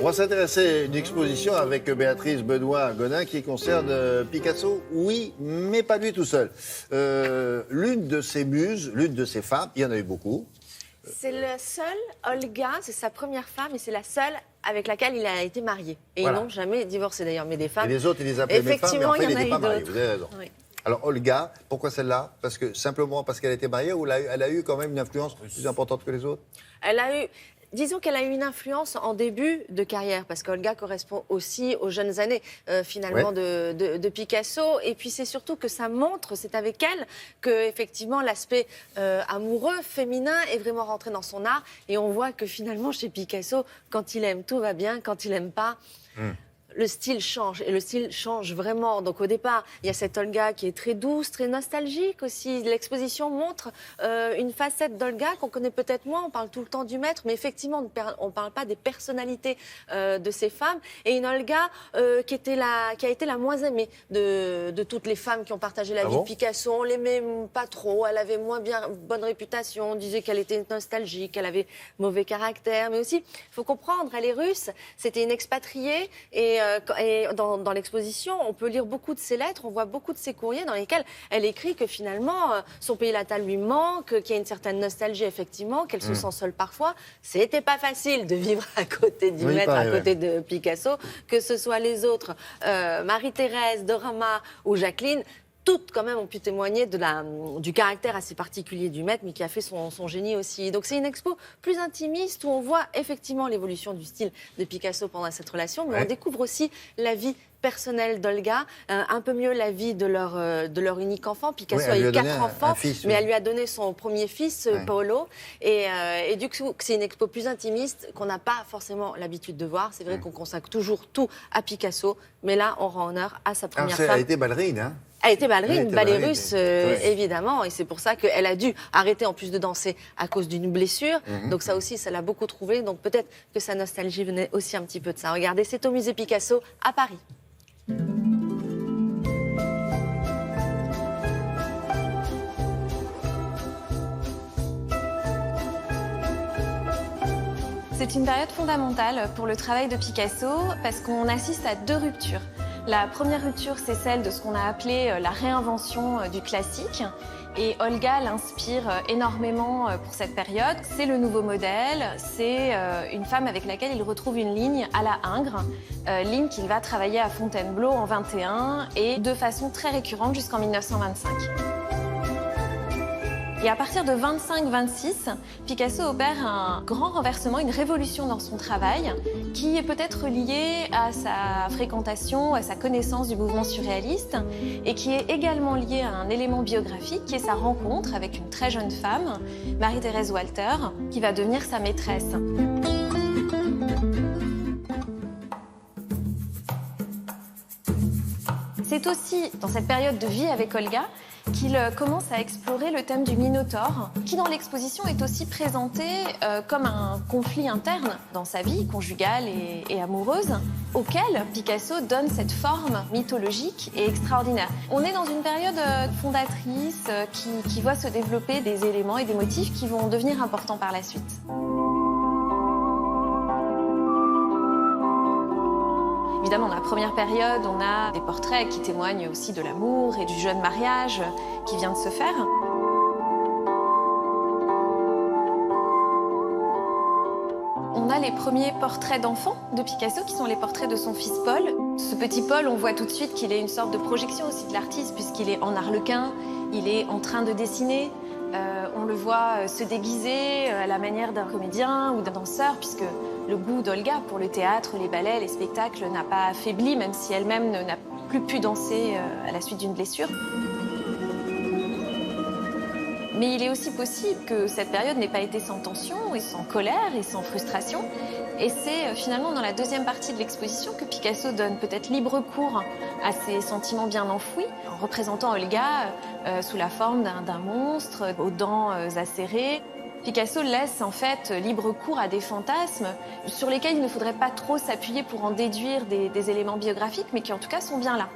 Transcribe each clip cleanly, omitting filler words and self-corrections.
va s'intéresser à une exposition avec Béatrice Benoît-Godin qui concerne Picasso, oui, mais pas lui tout seul. L'une de ses muses, l'une de ses femmes, il y en a eu beaucoup. C'est le seul, Olga, c'est sa première femme et c'est la seule avec laquelle il a été marié. Et Voilà. ils n'ont jamais divorcé d'ailleurs, mais des femmes. Et les autres, ils les appelaient mes femmes, mais en fait, ils il y en a n'étaient pas eu mariés. d'autres. Vous avez raison. Oui. Alors, Olga, pourquoi celle-là? Simplement parce qu'elle était mariée ou elle a eu quand même une influence plus importante que les autres? Elle a eu, disons qu'elle a eu une influence en début de carrière, parce qu'Olga correspond aussi aux jeunes années, finalement, de Picasso. Et puis, c'est surtout que ça montre, c'est avec elle, que effectivement l'aspect amoureux, féminin, est vraiment rentré dans son art. Et on voit que finalement, chez Picasso, quand il aime, tout va bien. Quand il aime pas... Le style change, et le style change vraiment. Donc au départ, il y a cette Olga qui est très douce, très nostalgique aussi. L'exposition montre une facette d'Olga qu'on connaît peut-être moins. On parle tout le temps du maître, mais effectivement, on ne parle pas des personnalités de ces femmes. Et une Olga qui a été la moins aimée de toutes les femmes qui ont partagé la vie de Picasso. On l'aimait pas trop, elle avait moins bien bonne réputation. On disait qu'elle était nostalgique, qu'elle avait mauvais caractère. Mais aussi, il faut comprendre, elle est russe, c'était une expatriée. Et dans l'exposition, on peut lire beaucoup de ses lettres, on voit beaucoup de ses courriers dans lesquels elle écrit que finalement, son pays natal lui manque, qu'il y a une certaine nostalgie, effectivement, qu'elle se sent seule parfois. C'était pas facile de vivre à côté du maître, à côté de Picasso, que ce soit les autres, Marie-Thérèse, Dorama ou Jacqueline. Toutes, quand même, ont pu témoigner du caractère assez particulier du maître, mais qui a fait son génie aussi. Donc, c'est une expo plus intimiste où on voit effectivement l'évolution du style de Picasso pendant cette relation, mais on découvre aussi la vie personnelle d'Olga, un peu mieux la vie de leur unique enfant. Picasso a eu 4 enfants, mais elle lui a donné son premier fils, Paolo. Et du coup, c'est une expo plus intimiste qu'on n'a pas forcément l'habitude de voir. C'est vrai qu'on consacre toujours tout à mais là, on rend honneur à sa première femme. Elle a été ballerine, hein? Elle était ballerine, ballet russe, évidemment. Et c'est pour ça qu'elle a dû arrêter en plus de danser à cause d'une blessure. Donc ça aussi, ça l'a beaucoup trouvé. Donc peut-être que sa nostalgie venait aussi un petit peu de ça. Regardez, c'est au musée Picasso à Paris. C'est une période fondamentale pour le travail de Picasso parce qu'on assiste à 2 ruptures. La première rupture, c'est celle de ce qu'on a appelé la réinvention du classique. Et Olga l'inspire énormément pour cette période. C'est le nouveau modèle, c'est une femme avec laquelle il retrouve une ligne à la Ingres, ligne qu'il va travailler à Fontainebleau en 21 et de façon très récurrente jusqu'en 1925. Et à partir de 25-26, Picasso opère un grand renversement, une révolution dans son travail, qui est peut-être liée à sa fréquentation, à sa connaissance du mouvement surréaliste, et qui est également liée à un élément biographique, qui est sa rencontre avec une très jeune femme, Marie-Thérèse Walter, qui va devenir sa maîtresse. C'est aussi dans cette période de vie avec Olga qu'il commence à explorer le thème du Minotaure, qui dans l'exposition est aussi présenté comme un conflit interne dans sa vie conjugale et amoureuse, auquel Picasso donne cette forme mythologique et extraordinaire. On est dans une période fondatrice qui voit se développer des éléments et des motifs qui vont devenir importants par la suite. Évidemment, dans la première période, on a des portraits qui témoignent aussi de l'amour et du jeune mariage qui vient de se faire. On a les premiers portraits d'enfants de Picasso, qui sont les portraits de son fils Paul. Ce petit Paul, on voit tout de suite qu'il est une sorte de projection aussi de l'artiste, puisqu'il est en arlequin, il est en train de dessiner. On le voit se déguiser à la manière d'un comédien ou d'un danseur, puisque le goût d'Olga pour le théâtre, les ballets, les spectacles n'a pas affaibli, même si elle-même n'a plus pu danser à la suite d'une blessure. Mais il est aussi possible que cette période n'ait pas été sans tension et sans colère et sans frustration. Et c'est finalement dans la deuxième partie de l'exposition que Picasso donne peut-être libre cours à ses sentiments bien enfouis, en représentant Olga sous la forme d'un monstre aux dents acérées. Picasso laisse en fait libre cours à des fantasmes sur lesquels il ne faudrait pas trop s'appuyer pour en déduire des éléments biographiques, mais qui en tout cas sont bien là.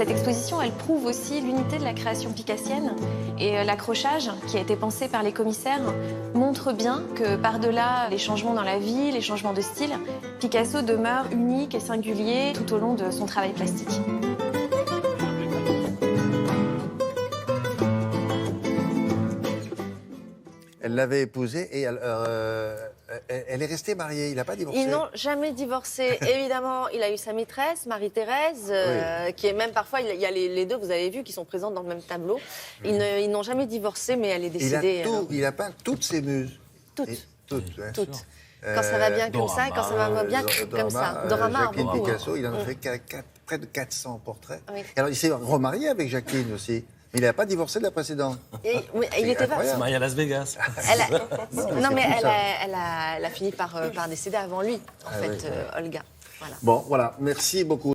Cette exposition, elle prouve aussi l'unité de la création picassienne. Et l'accrochage, qui a été pensé par les commissaires, montre bien que par-delà les changements dans la vie, les changements de style, Picasso demeure unique et singulier tout au long de son travail plastique. Elle l'avait épousé et elle est restée mariée. Il n'a pas divorcé. Ils n'ont jamais divorcé. Évidemment, il a eu sa maîtresse, Marie-Thérèse, qui est même parfois, il y a les deux, vous avez vu, qui sont présentes dans le même tableau. Ils n'ont jamais divorcé, mais elle est décédée. Il a peint toutes ses muses. Toutes. Toutes. Ouais. Toutes. Quand ça va bien comme ça, et quand ça va bien comme ça. Dorama, Jacqueline beaucoup. Picasso, il en a fait près de 400 portraits. Oui. Et alors, il s'est remarié avec Jacqueline aussi. Mais il n'a pas divorcé de la précédente. Il était incroyable. C'est marié à Las Vegas. Non, mais plus ça. elle a fini par décéder avant lui, en fait, oui. Olga. Voilà. Bon, voilà. Merci beaucoup.